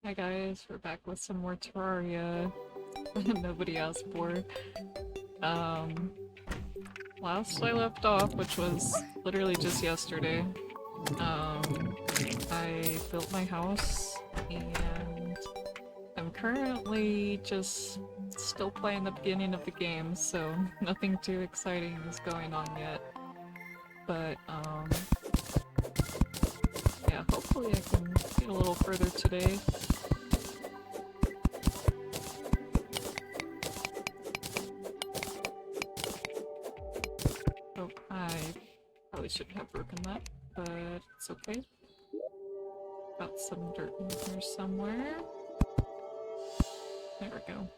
Hi guys, we're back with some more Terraria. Nobody asked for. Um, Last I left off, which was literally just yesterday, I built my house and I'm currently just still playing the beginning of the game, so nothing too exciting is going on yet. But, yeah, hopefully I can get a little further today. Oh, I probably shouldn't have broken that, but it's okay. Got some dirt in here somewhere. There we go.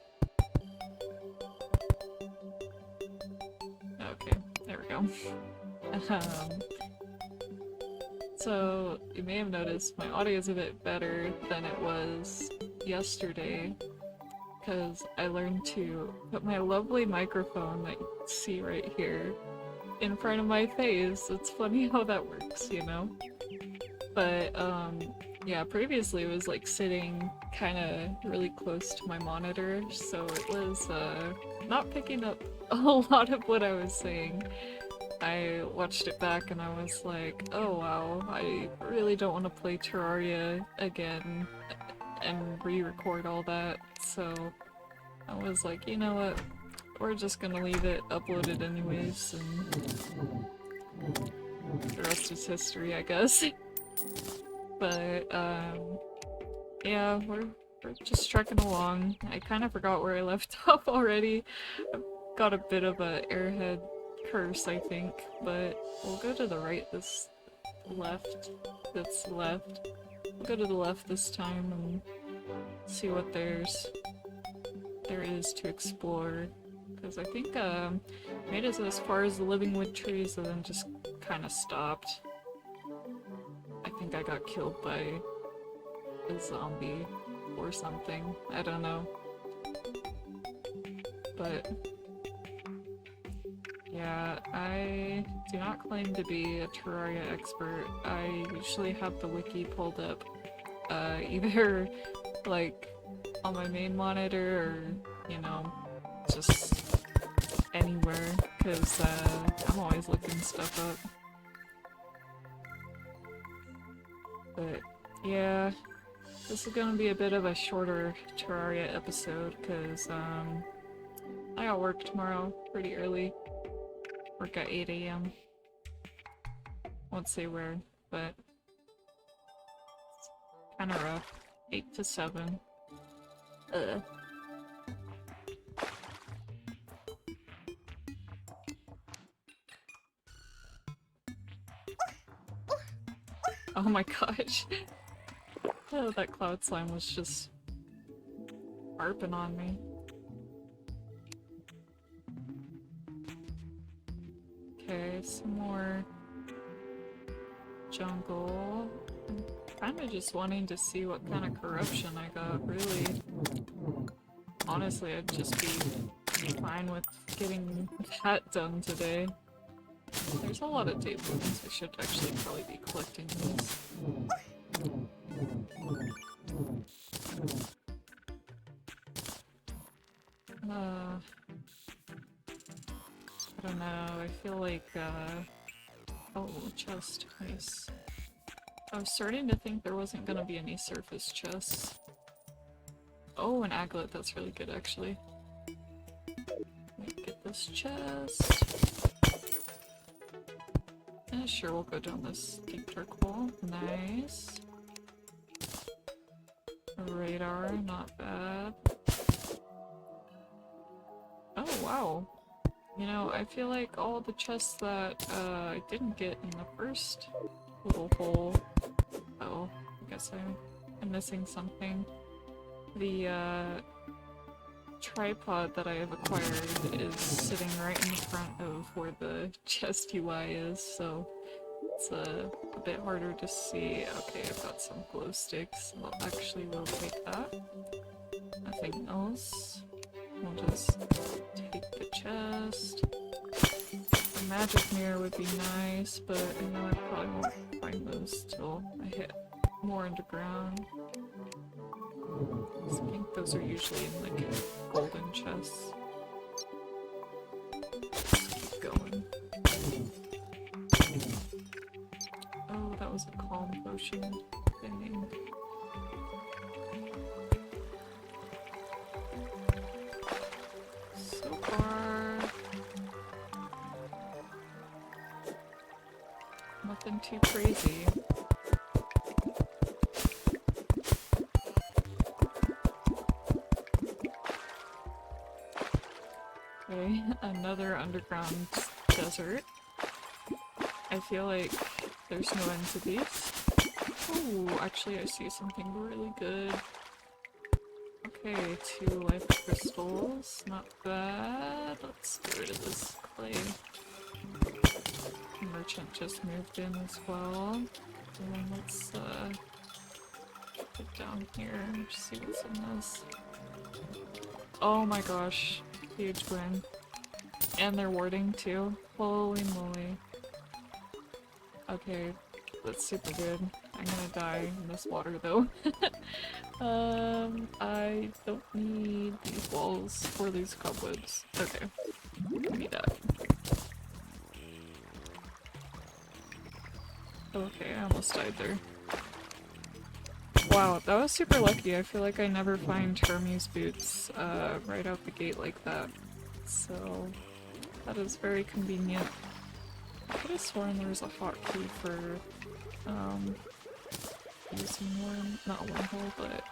Okay, there we go. So, you may have noticed my audio is a bit better than it was yesterday, because I learned to put my lovely microphone that you can see right here in front of my face. It's funny how that works, you know? But, yeah, previously it was like sitting kinda really close to my monitor, so it was, not picking up a lot of what I was saying. I watched it back and I was like, oh wow, I really don't want to play Terraria again and re-record all that, so I was like, you know what, we're just gonna leave it uploaded anyways, and the rest is history, I guess. But, yeah, we're just trekking along. I kind of forgot where I left off already. I've got a bit of a airhead curse, I think, but we'll go to the right this left. We'll go to the left this time and see what there is to explore. Because I think made it as far as the living wood trees and then just kind of stopped. I think I got killed by a zombie or something. I don't know. But yeah, I do not claim to be a Terraria expert. I usually have the wiki pulled up, either like on my main monitor or, you know, just anywhere, because I'm always looking stuff up. But yeah, this is gonna be a bit of a shorter Terraria episode, because I got work tomorrow pretty early. Work at 8 a.m. Won't say where, but it's kinda rough. 8 to 7. Ugh. Oh my gosh. Oh, that cloud slime was just harping on me. Okay, some more jungle. I'm kinda just wanting to see what kind of corruption I got, really. Honestly, I'd just be fine with getting that done today. There's a lot of tapeworms. I should actually probably be collecting these. I don't know, I feel like, oh, chest, nice. I was starting to think there wasn't gonna be any surface chests. Oh, an aglet, that's really good actually. Let me get this chest. Yeah, sure, we'll go down this deep dark hole. Nice. A radar, not bad. Oh, wow. You know, I feel like all the chests that I didn't get in the first little hole. Oh, I guess I'm missing something. The tripod that I have acquired is sitting right in front of where the chest UI is, so it's a bit harder to see. Okay, I've got some glow sticks. Well, actually, we'll take that. Nothing else. We'll just take the chest. A magic mirror would be nice, but I know I probably won't find those till I hit more underground. I think those are usually in like golden chests. Let's keep going. Oh, that was a calm potion thing. So far, nothing too crazy. Okay, another underground desert. I feel like there's no end to these. Oh, actually I see something really good. Okay, 2 life crystals. Not bad. Let's get rid of this clay. Merchant just moved in as well. And let's get down here and see what's in this. Oh my gosh. Huge win. And they're warding too. Holy moly. Okay, that's super good. I'm gonna die in this water though. I don't need these walls or these cobwebs. Okay, give me that. Okay, I almost died there. Wow, that was super lucky. I feel like I never find Hermes boots right out the gate like that. So that is very convenient. I could have sworn there was a hotkey for using not wormhole, but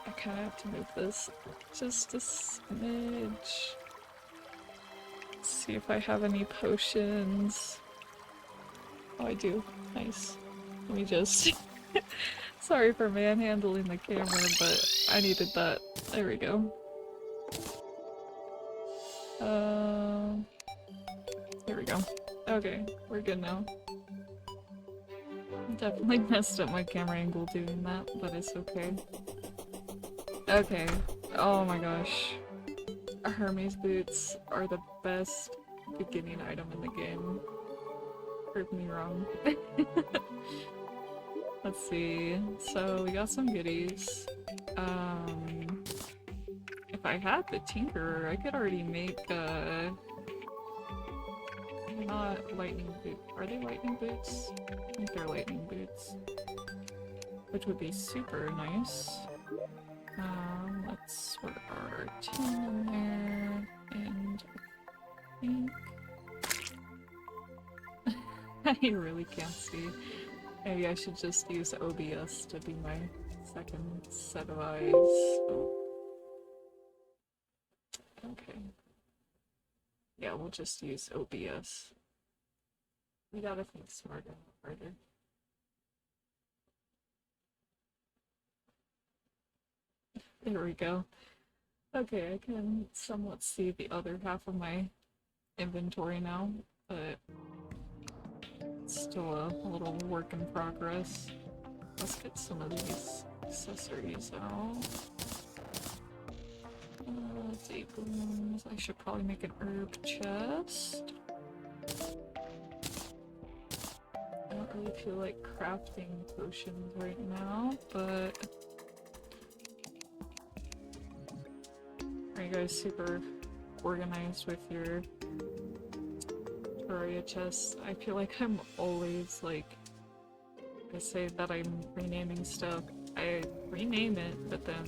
I kind of have to move this just a smidge. Let's see if I have any potions. Oh, I do. Nice. Let me just... Sorry for manhandling the camera, but I needed that. There we go. Here we go. Okay, we're good now. Definitely messed up my camera angle doing that, but it's okay. Okay. Oh my gosh. Hermes boots are the best beginning item in the game. Prove me wrong. Let's see. So we got some goodies. If I had the Tinkerer, I could already make not lightning boots. Are they lightning boots? I think they're lightning boots. Which would be super nice. Let's put our tin in there, and I think... I really can't see. Maybe I should just use OBS to be my second set of eyes. Oh. Okay. Yeah, we'll just use OBS. We gotta think smarter and harder. There we go. Okay, I can somewhat see the other half of my inventory now, but it's still a little work in progress. Let's get some of these accessories out. Day blooms. I should probably make an herb chest. I don't really feel like crafting potions right now, but... Are you guys super organized with your Terraria chests? I feel like I'm always like... I say that I'm renaming stuff. I rename it, but then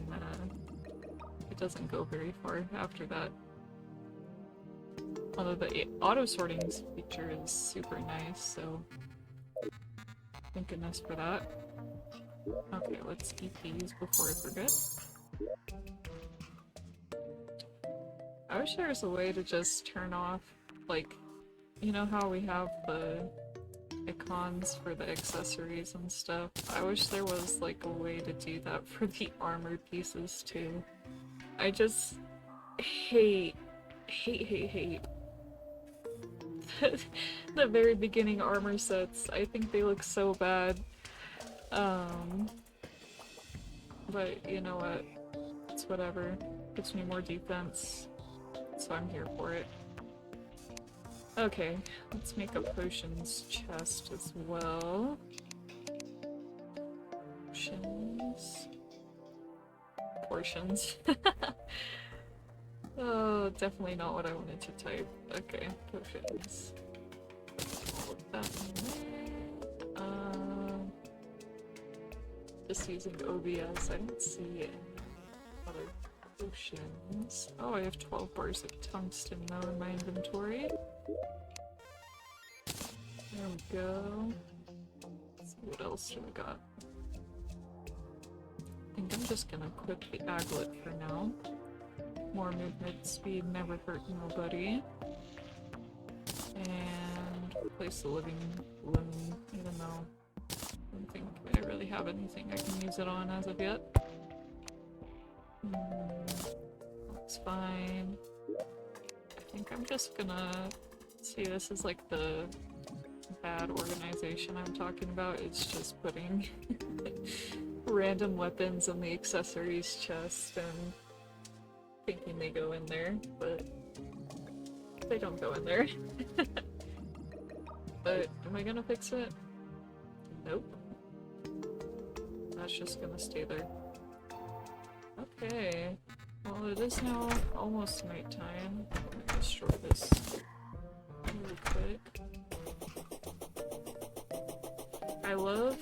it doesn't go very far after that. Although the auto-sorting feature is super nice, so thank goodness for that. Okay, let's eat these before I forget. I wish there was a way to just turn off, like, you know how we have the icons for the accessories and stuff? I wish there was, like, a way to do that for the armor pieces, too. I just hate the very beginning armor sets. I think they look so bad. But you know what? It's whatever. Gives me more defense, so I'm here for it. Okay, let's make a potions chest as well. Potions. those portions. Oh, definitely not what I wanted to type. Okay, potions. All of that in there. Just using OBS, I don't see any other potions. Oh, I have 12 bars of tungsten though in my inventory. There we go. Let's see what else do we got. I think I'm just gonna equip the aglet for now. More movement speed never hurt nobody. And replace the living loom, even though I don't think I really have anything I can use it on as of yet. That's fine. I think I'm just gonna... See, this is like the bad organization I'm talking about. It's just putting random weapons in the accessories chest and thinking they go in there, but they don't go in there. But am I gonna fix it? Nope. That's just gonna stay there. Okay. Well, it is now almost nighttime. I'm gonna destroy this really quick. I love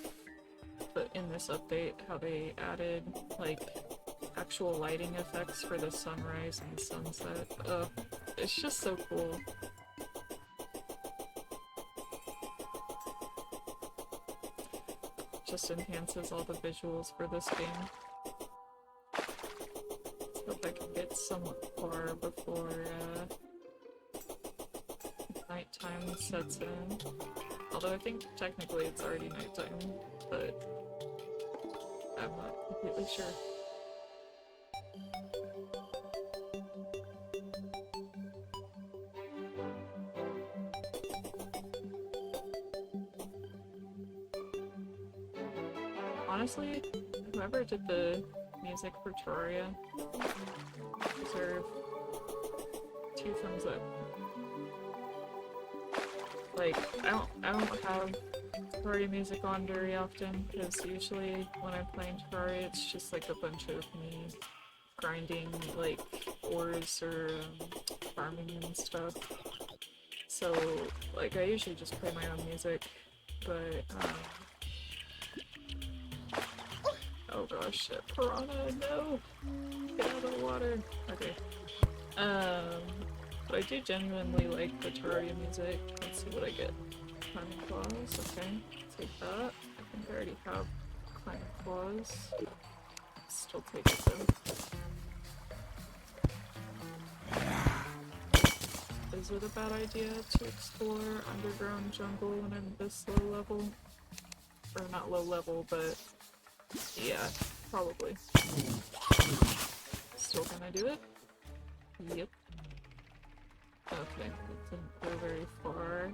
in this update how they added like actual lighting effects for the sunrise and sunset. It's just so cool. Just enhances all the visuals for this game. So if I can get somewhat far before nighttime sets in. Although I think technically it's already nighttime, but I'm not completely sure. Honestly, whoever did the music for Terraria deserve 2 thumbs up. Like, I don't have Terraria music on very often, because usually when I'm playing Terraria it's just like a bunch of me grinding like ores or farming and stuff. So like I usually just play my own music, but oh gosh, shit, piranha, no! Get out of the water! Okay. But I do genuinely like the Terraria music. Let's see what I get. Climbing claws, okay. Take that. I think I already have climbing claws. Still take it though. Is it a bad idea to explore underground jungle when I'm this low level? Or not low level, but yeah, probably. Still gonna do it? Yep. Okay, it didn't go very far.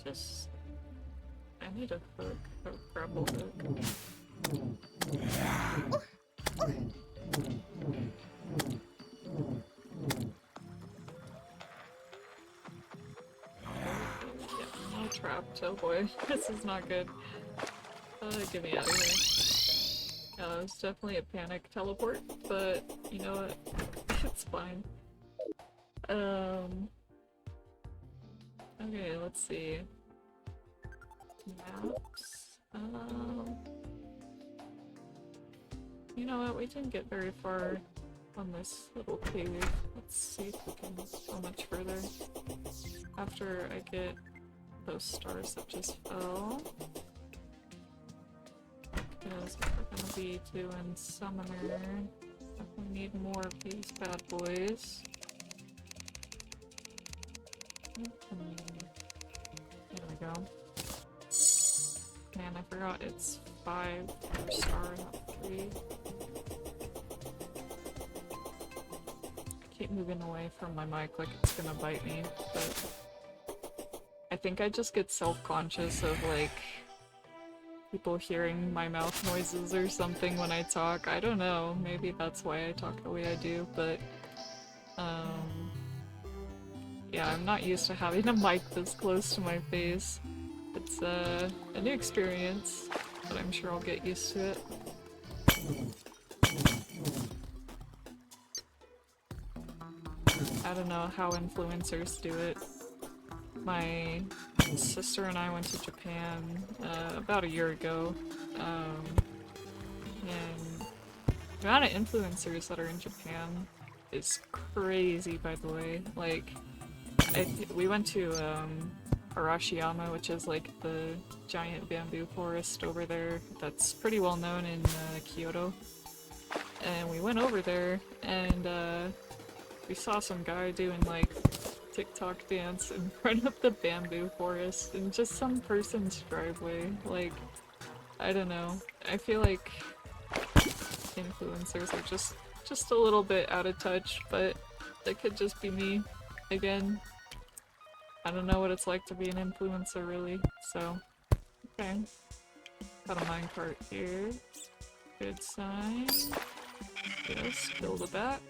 Just... I need a hook, a grapple hook. Yeah, I'm all trapped. Oh boy, this is not good. Get me out of here. Yeah, that was definitely a panic teleport, but you know what? It's fine. Okay, let's see. Maps. You know what? We didn't get very far on this little cave. Let's see if we can go much further. After I get those stars that just fell. Because if we're gonna be doing Summoner, we need more of these bad boys. There we go. Man, I forgot it's 5 per star, not 3. I keep moving away from my mic like it's gonna bite me, but I think I just get self-conscious of like people hearing my mouth noises or something when I talk. I don't know, maybe that's why I talk the way I do, but yeah, I'm not used to having a mic this close to my face. It's a new experience, but I'm sure I'll get used to it. I don't know how influencers do it. My sister and I went to Japan about a year ago, and the amount of influencers that are in Japan is crazy, by the way. Like, we went to Arashiyama, which is like the giant bamboo forest over there that's pretty well known in Kyoto. And we went over there and we saw some guy doing like TikTok dance in front of the bamboo forest in just some person's driveway. Like, I don't know. I feel like influencers are just a little bit out of touch, but that could just be me. Again, I don't know what it's like to be an influencer, really, so... Okay. Got a minecart here. Good sign. Yes, build a bat.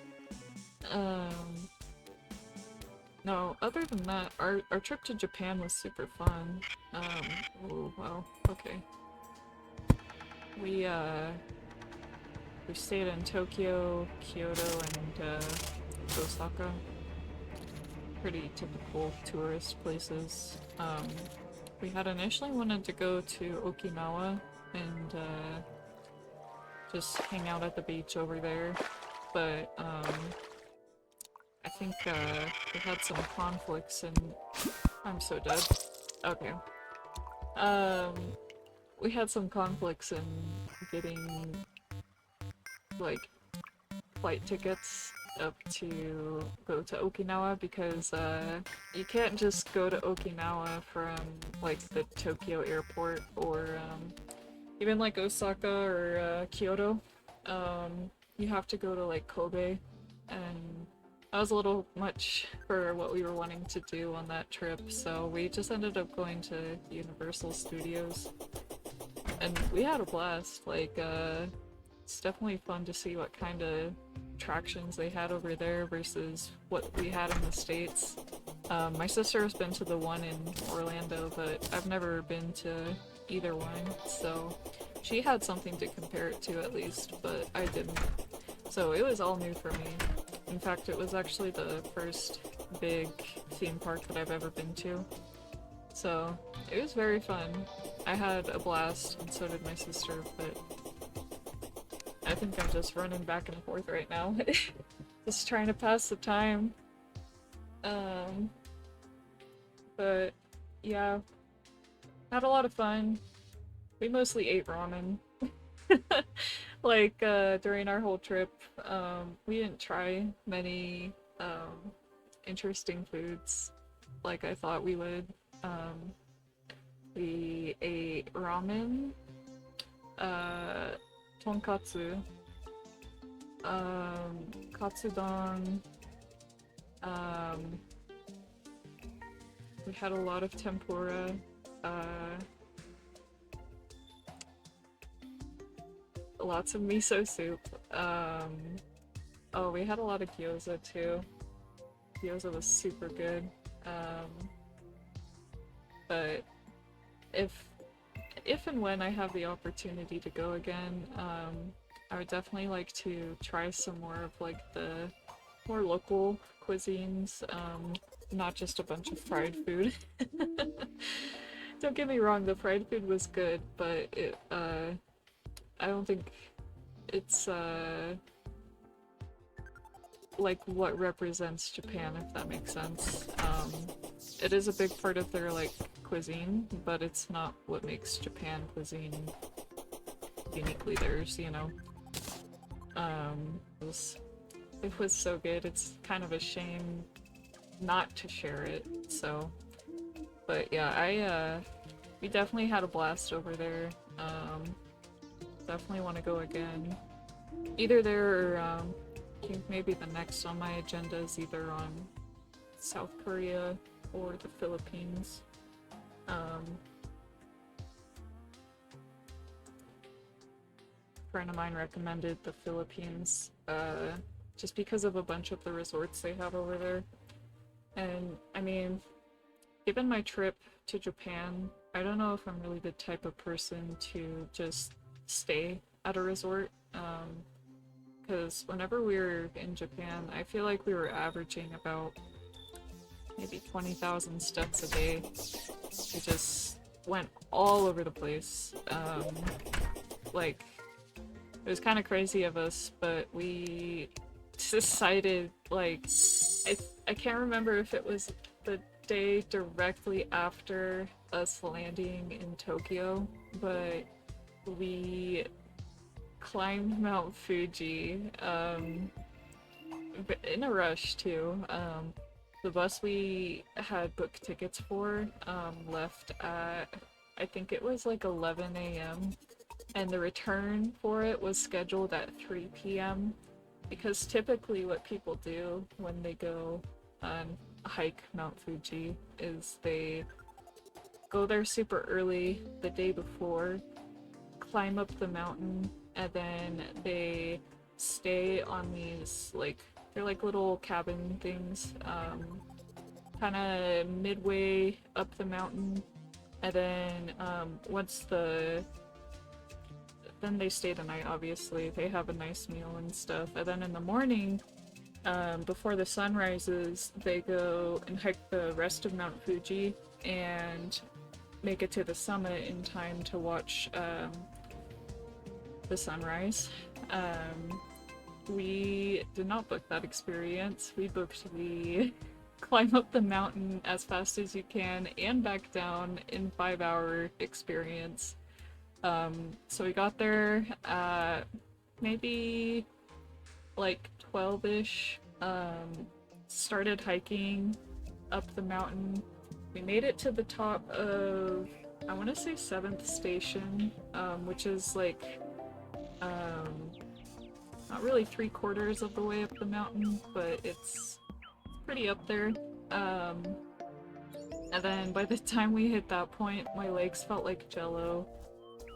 No, other than that, our trip to Japan was super fun. Oh, wow, okay. We stayed in Tokyo, Kyoto, and, Osaka. Pretty typical tourist places. We had initially wanted to go to Okinawa and, just hang out at the beach over there, but, I think, we had some conflicts and... I'm so dead. Okay. We had some conflicts in getting, like, flight tickets up to go to Okinawa because, you can't just go to Okinawa from, like, the Tokyo airport or, even, like, Osaka or, Kyoto. You have to go to, like, Kobe, and that was a little much for what we were wanting to do on that trip, so we just ended up going to Universal Studios. And we had a blast. Like, it's definitely fun to see what kind of attractions they had over there versus what we had in the States. My sister has been to the one in Orlando, but I've never been to either one, so she had something to compare it to at least, but I didn't. So it was all new for me. In fact, it was actually the first big theme park that I've ever been to. So it was very fun. I had a blast, and so did my sister, but I think I'm just running back and forth right now. Just trying to pass the time. But yeah, had a lot of fun. We mostly ate ramen. Like, during our whole trip, we didn't try many, interesting foods like I thought we would. We ate ramen, tonkatsu, katsudon, we had a lot of tempura, lots of miso soup. Oh, we had a lot of gyoza too. Gyoza was super good. But if and when I have the opportunity to go again, I would definitely like to try some more of like the more local cuisines, not just a bunch of fried food. Don't get me wrong, the fried food was good, but I don't think it's, like what represents Japan, if that makes sense. It is a big part of their, like, cuisine, but it's not what makes Japan cuisine uniquely theirs, you know? It was so good, it's kind of a shame not to share it, so... But yeah, we definitely had a blast over there. Definitely want to go again. Either there or, I think maybe the next on my agenda is either on South Korea or the Philippines. A friend of mine recommended the Philippines, just because of a bunch of the resorts they have over there. And, I mean, given my trip to Japan, I don't know if I'm really the type of person to just stay at a resort. Because whenever we were in Japan, I feel like we were averaging about maybe 20,000 steps a day. We just went all over the place. Like, it was kind of crazy of us, but we decided, like, I can't remember if it was the day directly after us landing in Tokyo, but we climbed Mount Fuji, but in a rush too. The bus we had booked tickets for left at, I think it was like 11 a.m. and the return for it was scheduled at 3 p.m. because typically what people do when they go hike Mount Fuji is they go there super early the day before, climb up the mountain, and then they stay on these, like, they're like little cabin things, kind of midway up the mountain, and then then they stay the night, obviously. They have a nice meal and stuff, and then in the morning, before the sun rises, they go and hike the rest of Mount Fuji and make it to the summit in time to watch the sunrise. We did not book that experience. We booked the climb up the mountain as fast as you can and back down in 5-hour experience. So we got there at maybe like 12-ish, started hiking up the mountain. We made it to the top of, I want to say 7th station, which is like, not really 3/4 of the way up the mountain, but it's pretty up there. And then by the time we hit that point, my legs felt like jello.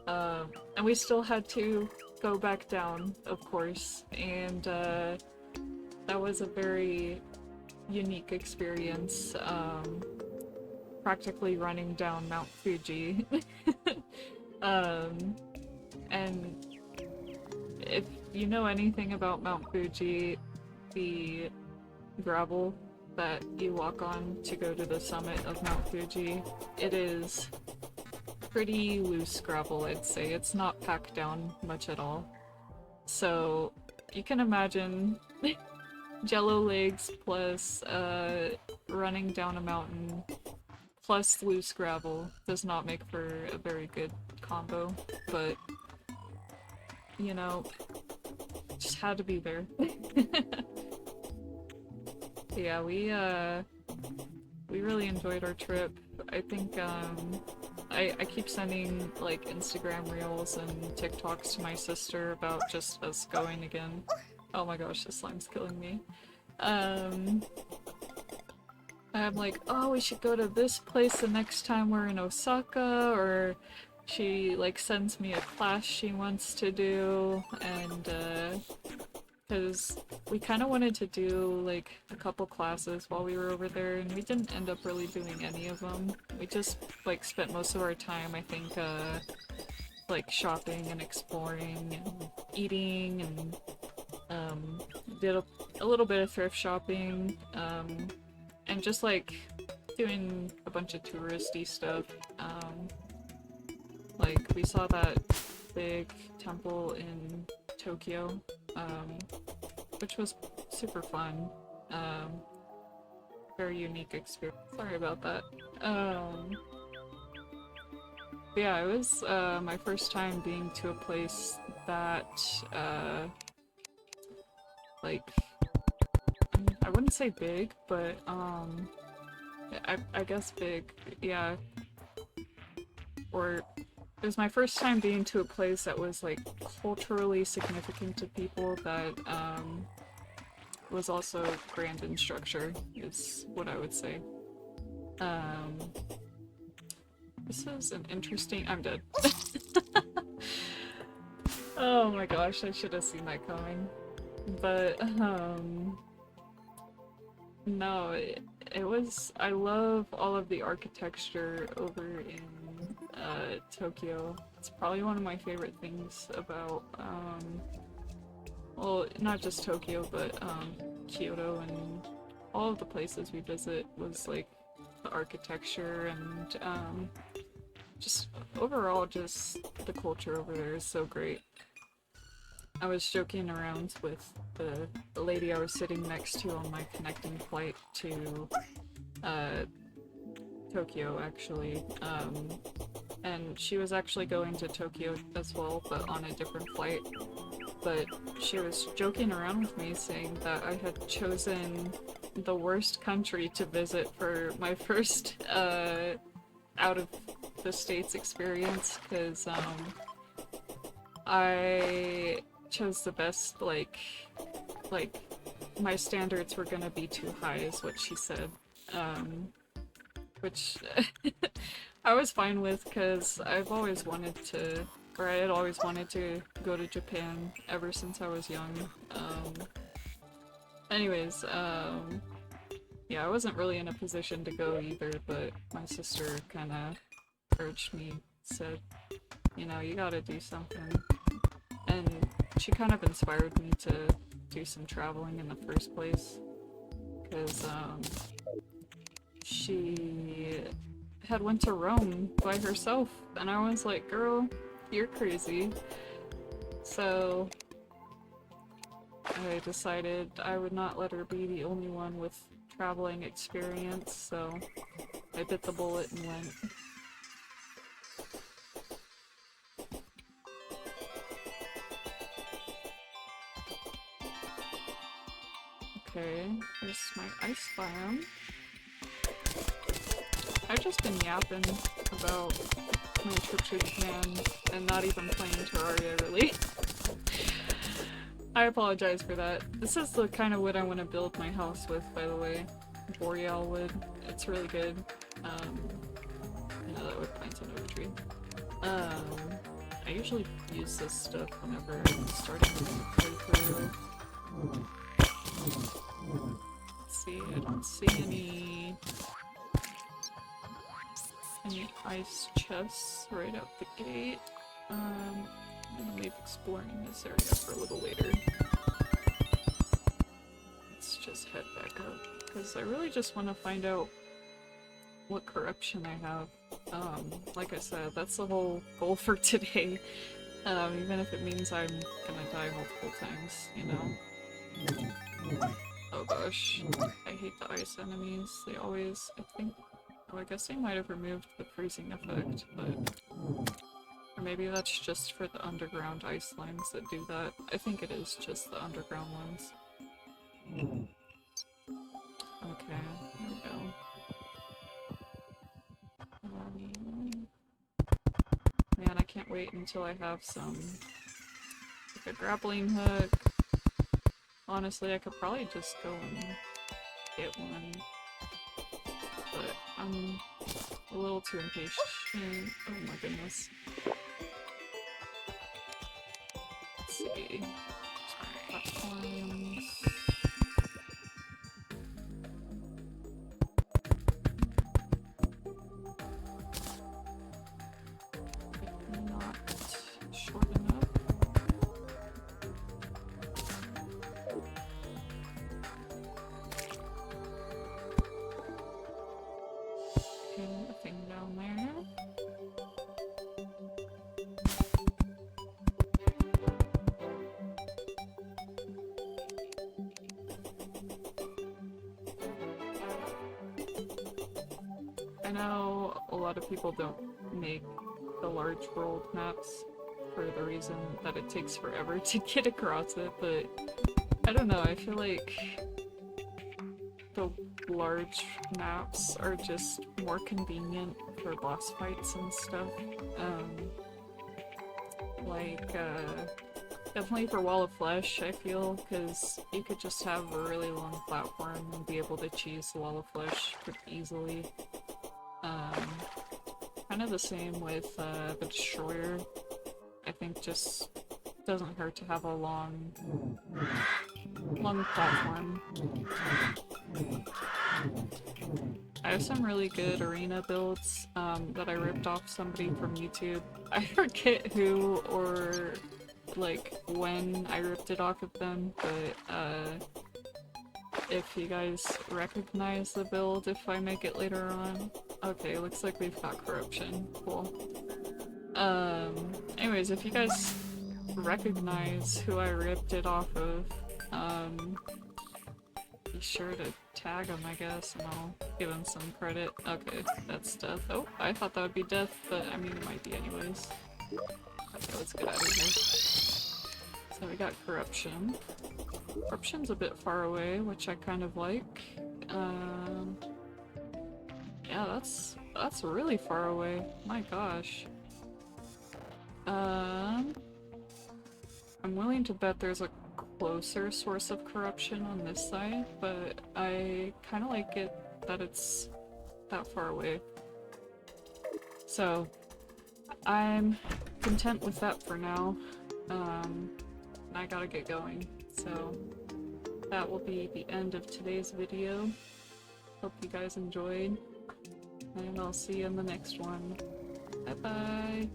And we still had to go back down, of course, and that was a very unique experience, practically running down Mount Fuji. And if you know anything about Mount Fuji, the gravel that you walk on to go to the summit of Mount Fuji, it is pretty loose gravel, I'd say. It's not packed down much at all. So you can imagine jello legs plus running down a mountain plus loose gravel does not make for a very good combo, but you know, just had to be there. Yeah, we really enjoyed our trip. I think I keep sending like Instagram reels and TikToks to my sister about just us going again. Oh my gosh, this slime's killing me. I'm like, oh, we should go to this place the next time we're in Osaka, or she like sends me a class she wants to do, and because we kind of wanted to do like a couple classes while we were over there, and we didn't end up really doing any of them. We just like spent most of our time, I think, like shopping and exploring and eating, and did a little bit of thrift shopping, and just like doing a bunch of touristy stuff. Like we saw that big temple in Tokyo, which was super fun. Very unique experience. Sorry about that. Yeah, it was my first time being to a place that, like, I wouldn't say big, but I guess big, yeah. Or it was my first time being to a place that was like culturally significant to people, that was also grand in structure, is what I would say. This is an interesting— I'm dead. Oh my gosh, I should have seen that coming. But no, it was— I love all of the architecture over in Tokyo. it's probably one of my favorite things about, well, not just Tokyo, but Kyoto and all of the places we visit was like the architecture and just overall just the culture over there is so great. I was joking around with the lady I was sitting next to on my connecting flight to Tokyo actually, and she was actually going to Tokyo as well, but on a different flight. But she was joking around with me saying that I had chosen the worst country to visit for my first out of the States experience, because I chose the best, like my standards were gonna be too high is what she said, which I was fine with because I've always wanted to, or I had always wanted to go to Japan ever since I was young. Anyways, yeah, I wasn't really in a position to go either, but my sister kinda urged me, said, you know, you gotta do something. And she kind of inspired me to do some traveling in the first place, because she had went to Rome by herself, and I was like, girl, you're crazy. So I decided I would not let her be the only one with traveling experience, so I bit the bullet and went. Okay, there's my ice biome. I've just been yapping about my trip to Japan and not even playing Terraria, really. I apologize for that. This is the kind of wood I want to build my house with, by the way. Boreal wood. It's really good. I know that would plant an oak tree. I usually use this stuff whenever I'm starting a new playthrough. Let's see, I don't see any ice chests right out the gate. I'm gonna leave exploring this area for a little later. Let's just head back up, because I really just want to find out what corruption I have. Like I said, that's the whole goal for today. Even if it means I'm gonna die multiple times, you know? Oh gosh, I hate the ice enemies. They always, I think, oh, I guess they might have removed the freezing effect, but... Or maybe that's just for the underground ice slimes that do that. I think it is just the underground ones. Okay, here we go. Man, I can't wait until I have some... like a grappling hook. Honestly, I could probably just go and get one. But I'm a little too impatient. Oh my goodness. Let's see. Platforms. Not short enough. Okay, nothing down there. I know a lot of people don't make the large world maps for the reason that it takes forever to get across it, but I don't know, I feel like the large maps are just more convenient for boss fights and stuff. Definitely for Wall of Flesh, I feel, because you could just have a really long platform and be able to cheese the Wall of Flesh pretty easily. Kind of the same with the Destroyer. I think just doesn't hurt to have a long platform. I have some really good arena builds that I ripped off somebody from YouTube. I forget who or like when I ripped it off of them, but if you guys recognize the build, if I make it later on. Okay, looks like we've got corruption. Cool. Anyways, if you guys recognize who I ripped it off of, be sure to tag him, I guess, and I'll give him some credit. Okay, that's death. Oh, I thought that would be death, but I mean, it might be anyways. Okay, let's get out of here. So we got corruption. Corruption's a bit far away, which I kind of like. Yeah, that's really far away. My gosh. I'm willing to bet there's a closer source of corruption on this side, but I kind of like it that it's that far away. So I'm content with that for now. I gotta get going. So that will be the end of today's video. Hope you guys enjoyed, and I'll see you in the next one. Bye bye!